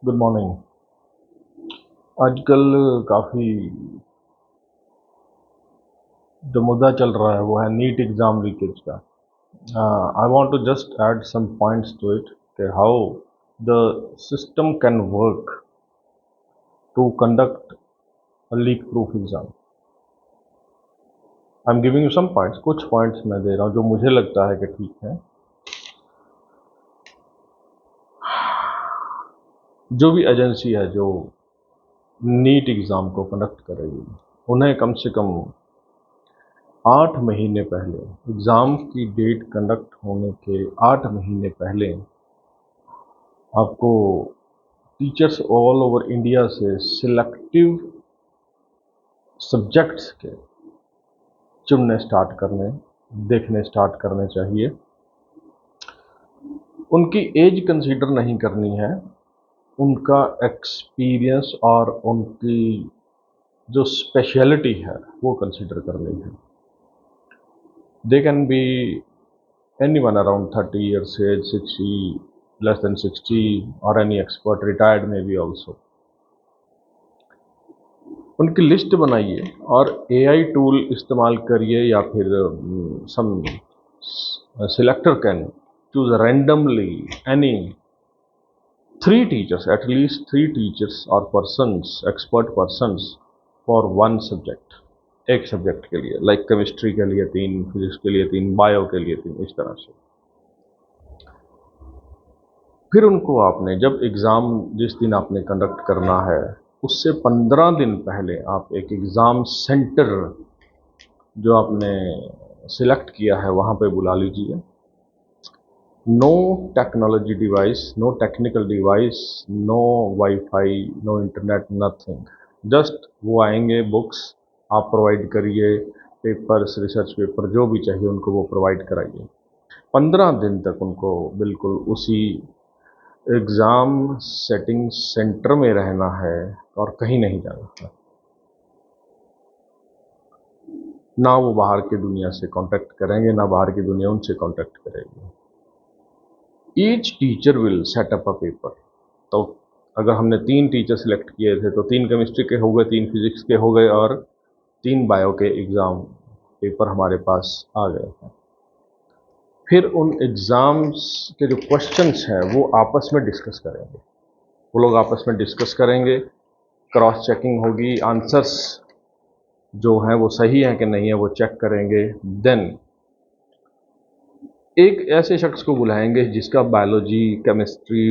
Good morning. आजकल काफ़ी जो मुद्दा चल रहा है वो है नीट एग्ज़ाम लीकेज का। I want to just add some points to it कि how the system can work to conduct a leak proof exam. I am giving you some points, कुछ पॉइंट्स मैं दे रहा हूँ जो मुझे लगता है कि ठीक है। जो भी एजेंसी है जो नीट एग्ज़ाम को कंडक्ट करेगी, उन्हें कम से कम 8 महीने पहले, एग्ज़ाम की डेट कंडक्ट होने के 8 महीने पहले आपको टीचर्स ऑल ओवर इंडिया से सिलेक्टिव सब्जेक्ट्स के चुनने स्टार्ट करने, देखने स्टार्ट करने चाहिए। उनकी एज कंसीडर नहीं करनी है, उनका एक्सपीरियंस और उनकी जो स्पेशलिटी है वो कंसीडर करनी है। They can be anyone around 30 years age, 60, less than 60, or any expert, retired maybe also. उनकी लिस्ट बनाइए और एआई टूल इस्तेमाल करिए या फिर some selector can choose randomly any 3 teachers, at least 3 teachers और persons, expert persons for one subject, एक subject के लिए, लाइक केमिस्ट्री के लिए 3, फिजिक्स के लिए 3, बायो के लिए 3, इस तरह से। फिर उनको आपने जब एग्ज़ाम जिस दिन आपने कंडक्ट करना है उससे 15 दिन पहले आप एक एग्ज़ाम सेंटर जो आपने सिलेक्ट किया है वहाँ पे बुला लीजिए। No technology device, no technical device, no WiFi, no internet, nothing. Just वो आएंगे, बुक्स आप प्रोवाइड करिए, पेपर्स, रिसर्च पेपर जो भी चाहिए उनको वो प्रोवाइड कराइए। 15 दिन तक उनको बिल्कुल उसी एग्ज़ाम सेटिंग सेंटर में रहना है और कहीं नहीं जाना है। ना वो बाहर की दुनिया से कांटेक्ट करेंगे, ना बाहर की दुनिया उनसे कांटेक्ट करेगी। Each teacher will set up a paper. तो अगर हमने 3 टीचर सिलेक्ट किए थे तो 3 केमिस्ट्री के हो गए, 3 फिजिक्स के हो गए और 3 बायो के एग्ज़ाम पेपर हमारे पास आ गए हैं। फिर उन एग्ज़ाम्स के जो क्वेश्चंस हैं वो आपस में डिस्कस करेंगे, वो लोग आपस में डिस्कस करेंगे, क्रॉस चेकिंग होगी, आंसर्स जो हैं वो सही है कि नहीं है वो चेक करेंगे। देन एक ऐसे शख्स को बुलाएंगे जिसका बायोलॉजी, केमिस्ट्री,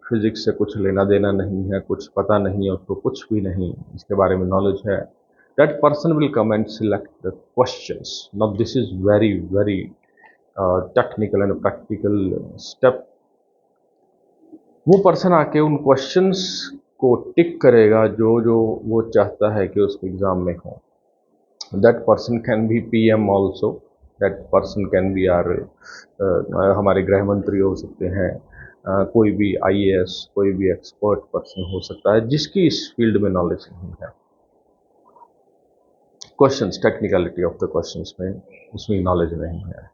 फिजिक्स से कुछ लेना देना नहीं है, कुछ पता नहीं है उसको, कुछ भी नहीं इसके बारे में नॉलेज है। That person will come and select the questions. Now this is very very technical and practical step. वो पर्सन आके उन क्वेश्चंस को टिक करेगा जो जो वो चाहता है कि उसके एग्ज़ाम में हो। That person can be PM also, that person can be or हमारे गृह मंत्री हो सकते हैं, कोई भी आईएएस, कोई भी एक्सपर्ट पर्सन हो सकता है जिसकी इस फील्ड में नॉलेज नहीं है। Questions, technicality of the questions में उसमें नॉलेज नहीं है,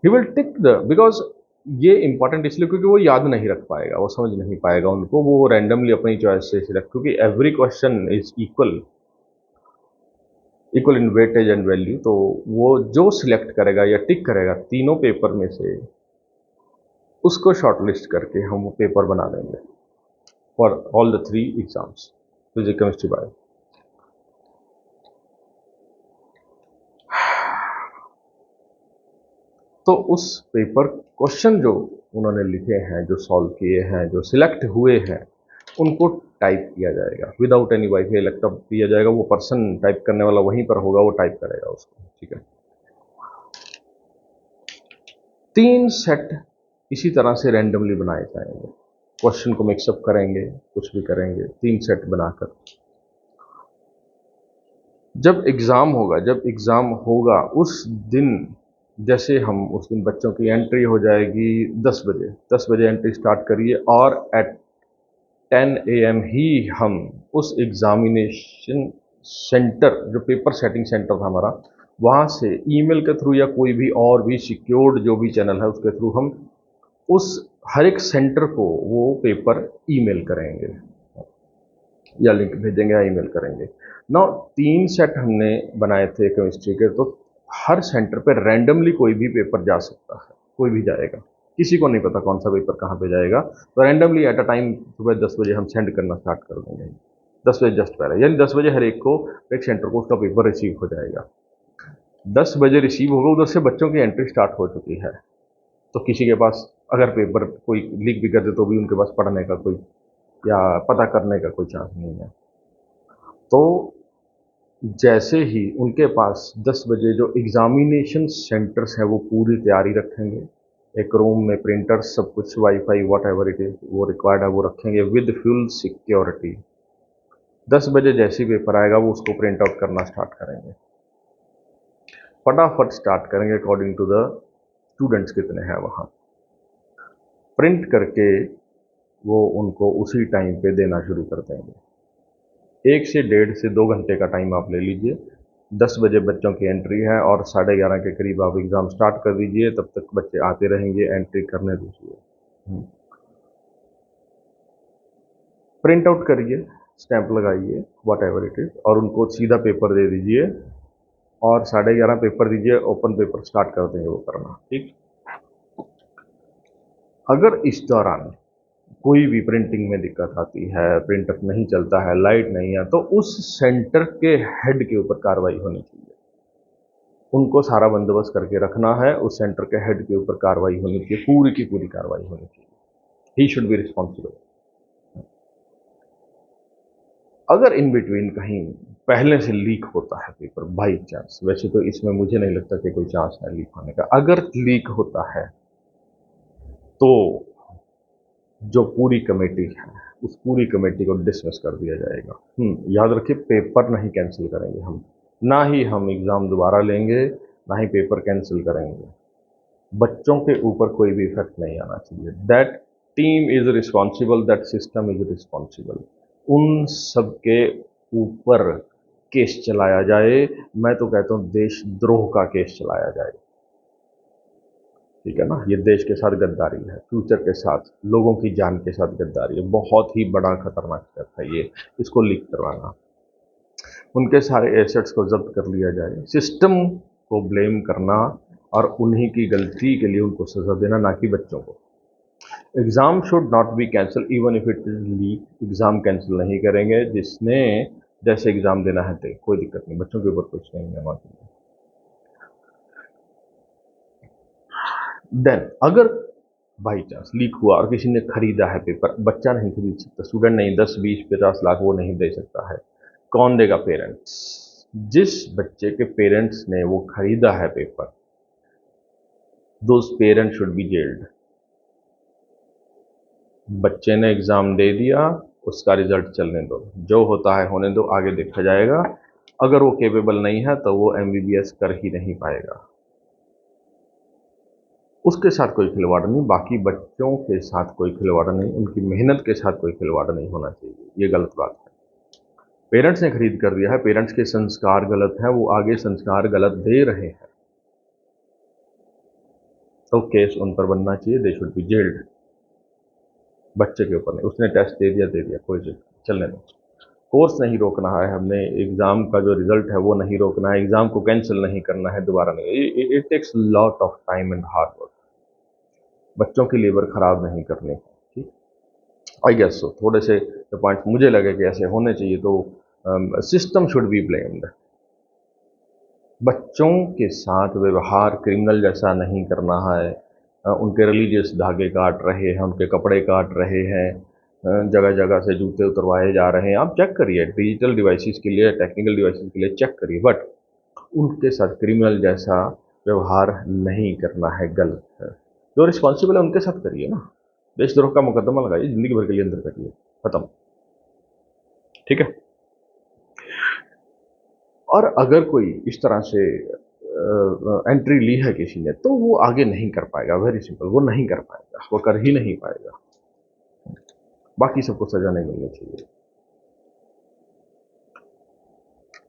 he will tick the, because ये इंपॉर्टेंट इसलिए क्योंकि वो याद नहीं रख पाएगा, वो समझ नहीं पाएगा उनको, वो रैंडमली अपनी चॉइस से सिलेक्ट, क्योंकि every question is equal in weightage and value. तो वो जो सिलेक्ट करेगा या टिक करेगा तीनों पेपर में से, उसको शॉर्टलिस्ट करके हम वो पेपर बना देंगे for all the 3 exams, physics, chemistry, bio. तो उस पेपर क्वेश्चन जो उन्होंने लिखे हैं, जो सॉल्व किए हैं, जो सिलेक्ट हुए हैं, उनको टाइप किया जाएगा विदाउट एनी वाईफाई, लैपटॉप दिया जाएगा, वो पर्सन टाइप करने वाला वहीं पर होगा, वो टाइप करेगा उसको, ठीक है। 3 सेट इसी तरह से रैंडमली बनाए जाएंगे, क्वेश्चन को मिक्सअप करेंगे, कुछ भी करेंगे, 3 सेट बनाकर जब एग्ज़ाम होगा, उस दिन, जैसे हम उस दिन बच्चों की एंट्री हो जाएगी 10 बजे, 10 बजे एंट्री स्टार्ट करिए और एट 10 AM ही हम उस एग्जामिनेशन सेंटर, जो पेपर सेटिंग सेंटर था हमारा, वहाँ से ईमेल के थ्रू या कोई भी और भी सिक्योर्ड जो भी चैनल है उसके थ्रू हम उस हर एक सेंटर को वो पेपर ईमेल करेंगे। या लिंक भेजेंगे या ईमेल करेंगे। ना 3 सेट हमने बनाए थे केमिस्ट्री के, तो हर सेंटर पे रैंडमली कोई भी पेपर जा सकता है, कोई भी जाएगा, किसी को नहीं पता कौन सा पेपर कहाँ पे जाएगा। तो रैंडमली एट अ टाइम सुबह 10 बजे हम सेंड करना स्टार्ट कर देंगे, 10 बजे जस्ट पहले, यानी 10 बजे हर एक को, एक सेंटर को उसका पेपर रिसीव हो जाएगा। 10 बजे रिसीव होगा, उधर से बच्चों की एंट्री स्टार्ट हो चुकी है, तो किसी के पास अगर पेपर कोई लीक भी कर दे तो भी उनके पास पढ़ने का कोई या पता करने का कोई चांस नहीं है। तो जैसे ही उनके पास 10 बजे जो एग्जामिनेशन सेंटर्स हैं वो पूरी तैयारी रखेंगे, एक रूम में प्रिंटर्स सब कुछ wifi what ever it is वो रिक्वायर्ड है वो रखेंगे विद फुल सिक्योरिटी। 10 बजे जैसे ही पेपर आएगा वो उसको प्रिंट आउट करना स्टार्ट करेंगे, फटाफट स्टार्ट करेंगे अकॉर्डिंग टू द स्टूडेंट्स कितने हैं वहाँ, प्रिंट करके वो उनको उसी टाइम पे देना शुरू कर देंगे। 1 से 1.5 से 2 घंटे का टाइम आप ले लीजिए। 10 बजे बच्चों की एंट्री है और 11:30 के करीब आप एग्ज़ाम स्टार्ट कर दीजिए, तब तक बच्चे आते रहेंगे, एंट्री करने दीजिए। प्रिंट आउट करिए, स्टैंप लगाइए, वॉट एवर इट इज़, और उनको सीधा पेपर दे दीजिए और 11:30 पेपर दीजिए, ओपन पेपर स्टार्ट कर देंगे वो करना, ठीक। अगर इस दौरान कोई भी प्रिंटिंग में दिक्कत आती है, प्रिंटर नहीं चलता है, लाइट नहीं है, तो उस सेंटर के हेड के ऊपर कार्रवाई होनी चाहिए। उनको सारा बंदोबस्त करके रखना है, उस सेंटर के हेड के ऊपर कार्रवाई होनी चाहिए, पूरी की पूरी कार्रवाई होनी चाहिए। He should be responsible. अगर इन बिटवीन कहीं पहले से लीक होता है पेपर बाई चांस, वैसे तो इसमें मुझे नहीं लगता कि कोई चांस है लीक होने का, अगर लीक होता है तो जो पूरी कमेटी है उस पूरी कमेटी को डिसमिस कर दिया जाएगा। याद रखिए, पेपर नहीं कैंसिल करेंगे हम, ना ही हम एग्ज़ाम दोबारा लेंगे, ना ही पेपर कैंसिल करेंगे। बच्चों के ऊपर कोई भी इफेक्ट नहीं आना चाहिए। That team is responsible, that system is responsible. उन सब के ऊपर केस चलाया जाए, मैं तो कहता हूँ देशद्रोह का केस चलाया जाए, ठीक है ना। ये देश के साथ गद्दारी है, फ्यूचर के साथ, लोगों की जान के साथ गद्दारी है, बहुत ही बड़ा खतरनाक स्टेप है ये, इसको लीक करवाना। उनके सारे एसेट्स को जब्त कर लिया जाए, सिस्टम को ब्लेम करना और उन्हीं की गलती के लिए उनको सजा देना, ना कि बच्चों को। Exam should not be cancel even if it is leak. Exam cancel नहीं करेंगे, जिसने जैसे एग्ज़ाम देना है दे, कोई दिक्कत नहीं, बच्चों के ऊपर कुछ नहीं है बाकी। देन अगर बाई चांस लीक हुआ और किसी ने खरीदा है पेपर, बच्चा नहीं खरीद सकता, स्टूडेंट नहीं, 10 20 50 लाख वो नहीं दे सकता है, कौन देगा? पेरेंट्स। जिस बच्चे के पेरेंट्स ने वो खरीदा है paper, those parents should be gelled. बच्चे ने एग्जाम दे दिया, उसका रिजल्ट चलने दो, जो होता है होने दो, आगे देखा जाएगा। अगर वो केपेबल नहीं है तो वो एमबीबीएस कर ही नहीं पाएगा, उसके साथ कोई खिलवाड़ नहीं, बाकी बच्चों के साथ कोई खिलवाड़ नहीं, उनकी मेहनत के साथ कोई खिलवाड़ नहीं होना चाहिए, ये गलत बात है। पेरेंट्स ने खरीद कर दिया है, पेरेंट्स के संस्कार गलत हैं, वो आगे संस्कार गलत दे रहे हैं, तो केस उन पर बनना चाहिए, दे शुड बी जेल्ड। बच्चे के ऊपर नहीं, उसने टेस्ट दे दिया, कोई जेल, चलने दो। कोर्स नहीं रोकना है हमने, एग्ज़ाम का जो रिजल्ट है वो नहीं रोकना है, एग्ज़ाम को कैंसिल नहीं करना है, दोबारा नहीं। It takes lot of time and hard work, बच्चों की लेबर खराब नहीं करनी, ठीक। आई गेस सो थोड़े से पॉइंट मुझे लगे कि ऐसे होने चाहिए, तो सिस्टम शुड बी ब्लेम्ड। बच्चों के साथ व्यवहार क्रिमिनल जैसा नहीं करना है। उनके रिलीजियस धागे काट रहे हैं, उनके कपड़े काट रहे हैं, जगह जगह से जूते उतरवाए जा रहे हैं, आप चेक करिए, डिजिटल डिवाइसेस के लिए, टेक्निकल डिवाइसेस के लिए चेक करिए, बट उनके साथ क्रिमिनल जैसा व्यवहार नहीं करना है, गलत है। जो रिस्पॉन्सिबल है उनके साथ करिए ना, देशद्रोह का मुकदमा लगाइए, जिंदगी भर के लिए अंदर करिए, खत्म, ठीक है। और अगर कोई इस तरह से एंट्री ली है किसी ने, तो वो आगे नहीं कर पाएगा, वेरी सिंपल, वो नहीं कर पाएगा, वो कर ही नहीं पाएगा, बाकी सबको सजा नहीं मिलनी चाहिए।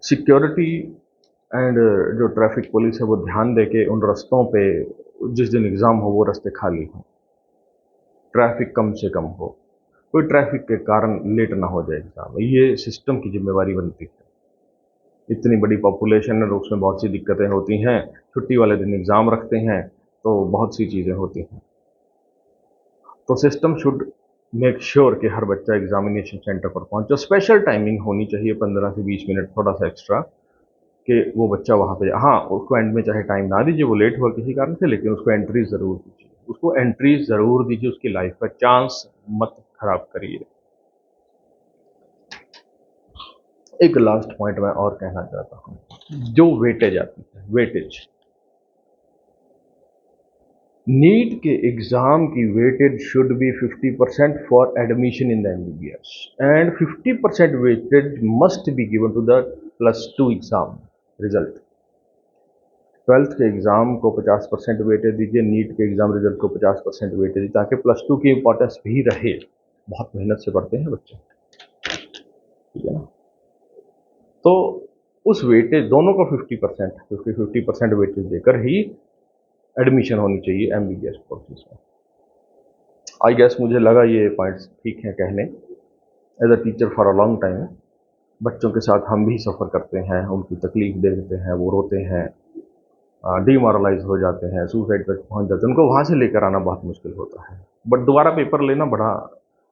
सिक्योरिटी एंड जो ट्रैफिक पुलिस है वो ध्यान दे के उन रास्तों पे जिस दिन एग्ज़ाम हो वो रास्ते खाली हों, ट्रैफिक कम से कम हो, कोई ट्रैफिक के कारण लेट ना हो जाए एग्ज़ाम में, ये सिस्टम की ज़िम्मेवारी बनती है। इतनी बड़ी पॉपुलेशन है तो उसमें बहुत सी दिक्कतें होती हैं, छुट्टी वाले दिन एग्ज़ाम रखते हैं, तो बहुत सी चीज़ें होती हैं। तो सिस्टम शुड मेक श्योर कि हर बच्चा एग्ज़ामिनेशन सेंटर पर पहुँचे। स्पेशल टाइमिंग होनी चाहिए 15 से 20 मिनट थोड़ा-सा एक्स्ट्रा, कि वो बच्चा वहाँ पे हाँ, उसको एंड में चाहे टाइम ना दीजिए, वो लेट हुआ किसी कारण से, लेकिन उसको एंट्री ज़रूर दीजिए। उसको एंट्री ज़रूर दीजिए, उसकी लाइफ़ का चांस मत खराब करिए। एक लास्ट पॉइंट मैं और कहना चाहता हूँ, जो वेटेज आती है, वेटेज। नीट के एग्ज़ाम की weightage should be 50% for admission in the MBBS and 50% weightage must be given to the +2 exam result. 12th के एग्ज़ाम को 50% वेटेज दीजिए, नीट के एग्ज़ाम रिजल्ट को 50% वेटेज दीजिए, ताकि +2 की इंपॉर्टेंस भी रहे। बहुत मेहनत से पढ़ते हैं बच्चे, ठीक है ना। तो उस वेटेज दोनों को 50% 50% वेटेज देकर ही एडमिशन होनी चाहिए एमबीबीएस कोर्सेज में। आई गेस मुझे लगा ये पॉइंट्स ठीक हैं कहने। As a teacher for a long time बच्चों के साथ हम भी सफ़र करते हैं, उनकी तकलीफ देखते हैं, वो रोते हैं, डीमोरलाइज हो जाते हैं, सुसाइड तक पहुंच जाते हैं, उनको वहाँ से लेकर आना बहुत मुश्किल होता है। बट दोबारा पेपर लेना बड़ा,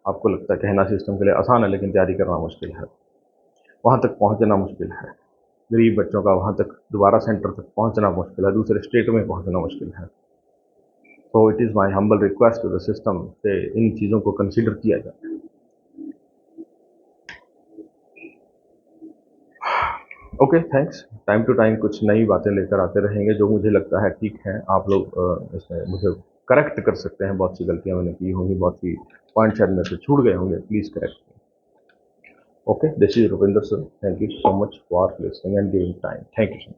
आपको लगता है कहना सिस्टम के लिए आसान है, लेकिन तैयारी करना मुश्किल है, वहाँ तक पहुँचना मुश्किल है। गरीब बच्चों का वहाँ तक दोबारा सेंटर तक पहुँचना मुश्किल है, दूसरे स्टेट में पहुँचना मुश्किल है। तो it is my humble request to the system से इन चीज़ों को कंसिडर किया जाए। Okay, thanks. Time to time कुछ नई बातें लेकर आते रहेंगे, जो मुझे लगता है ठीक है। आप लोग इसमें मुझे करेक्ट कर सकते हैं, बहुत सी गलतियाँ मैंने की होंगी, बहुत सी पॉइंट शायद मेरे से छूट गए होंगे, please correct me. Okay, this is Rupinder sir, thank you so much for listening and giving time, thank you.